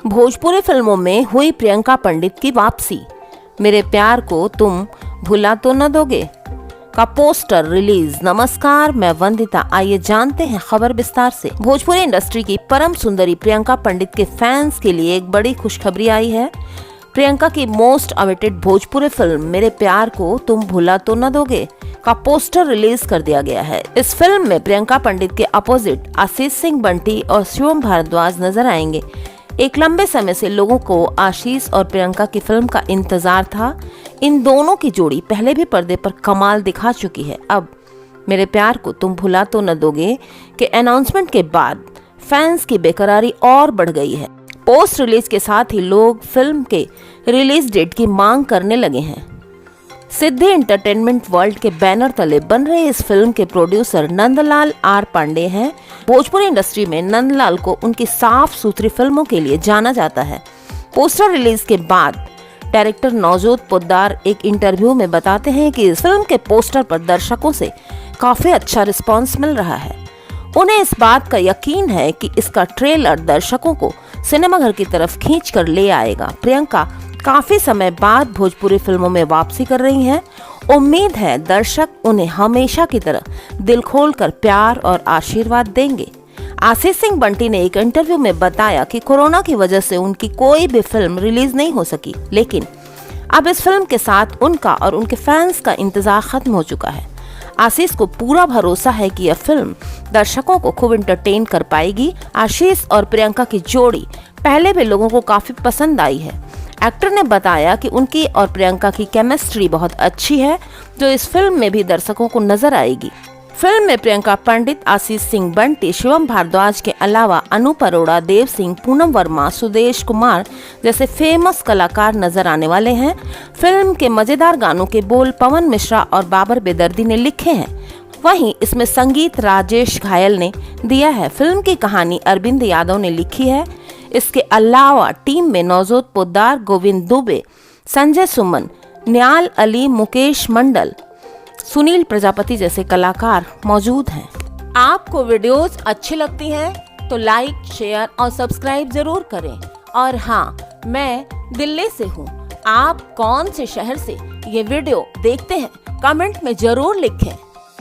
भोजपुरी फिल्मों में हुई प्रियंका पंडित की वापसी। मेरे प्यार को तुम भुला तो न दोगे का पोस्टर रिलीज। नमस्कार, मैं वंदिता। आइए जानते हैं खबर विस्तार से। भोजपुरी इंडस्ट्री की परम सुंदरी प्रियंका पंडित के फैंस के लिए एक बड़ी खुशखबरी आई है। प्रियंका की मोस्ट अवेटेड भोजपुरी फिल्म मेरे प्यार को तुम भुला तो न दोगे का पोस्टर रिलीज कर दिया गया है। इस फिल्म में प्रियंका पंडित के अपोजिट आशीष सिंह बंटी और शिवम भारद्वाज नजर आएंगे। एक लंबे समय से लोगों को आशीष और प्रियंका की फिल्म का इंतजार था। इन दोनों की जोड़ी पहले भी पर्दे पर कमाल दिखा चुकी है। अब मेरे प्यार को तुम भुला तो न दोगे के अनाउंसमेंट के बाद फैंस की बेकरारी और बढ़ गई है। पोस्ट रिलीज के साथ ही लोग फिल्म के रिलीज डेट की मांग करने लगे हैं। सिद्धि एंटरटेनमेंट वर्ल्ड के बैनर तले बन रहे इस फिल्म के प्रोड्यूसर नंदलाल आर पांडे हैं। भोजपुरी इंडस्ट्री में नंदलाल को उनकी साफ सुथरी फिल्मों के लिए जाना जाता है। पोस्टर रिलीज के बाद डायरेक्टर नौजोत पोद्दार एक इंटरव्यू में बताते हैं कि इस फिल्म के पोस्टर पर दर्शकों से काफी अच्छा रिस्पांस मिल रहा है। उन्हें इस बात का यकीन है कि इसका ट्रेलर दर्शकों को सिनेमाघर की तरफ खींच कर ले आएगा। प्रियंका काफी समय बाद भोजपुरी फिल्मों में वापसी कर रही हैं। उम्मीद है दर्शक उन्हें हमेशा की तरह दिल खोलकर प्यार और आशीर्वाद देंगे। आशीष सिंह बंटी ने एक इंटरव्यू में बताया कि कोरोना की वजह से उनकी कोई भी फिल्म रिलीज नहीं हो सकी, लेकिन अब इस फिल्म के साथ उनका और उनके फैंस का इंतजार खत्म हो चुका है। आशीष को पूरा भरोसा है कि यह फिल्म दर्शकों को खूब एंटरटेन कर पाएगी। आशीष और प्रियंका की जोड़ी पहले भी लोगों को काफी पसंद आई है। एक्टर ने बताया कि उनकी और प्रियंका की केमिस्ट्री बहुत अच्छी है, जो इस फिल्म में भी दर्शकों को नजर आएगी। फिल्म में प्रियंका पंडित, आशीष सिंह बंटी, शिवम भारद्वाज के अलावा अनूप अरोड़ा, देव सिंह, पूनम वर्मा, सुदेश कुमार जैसे फेमस कलाकार नजर आने वाले हैं। फिल्म के मजेदार गानों के बोल पवन मिश्रा और बाबर बेदर्दी ने लिखे हैं। वहीं इसमें संगीत राजेश घायल ने दिया है। फिल्म की कहानी अरविंद यादव ने लिखी है। इसके अलावा टीम में नौजोत पोद्दार, गोविंद दुबे, संजय सुमन, न्याल अली, मुकेश मंडल, सुनील प्रजापति जैसे कलाकार मौजूद हैं। आपको वीडियोस अच्छी लगती हैं तो लाइक, शेयर और सब्सक्राइब जरूर करें। और हाँ, मैं दिल्ली से हूँ। आप कौन से शहर से ये वीडियो देखते हैं कमेंट में जरूर लिखें।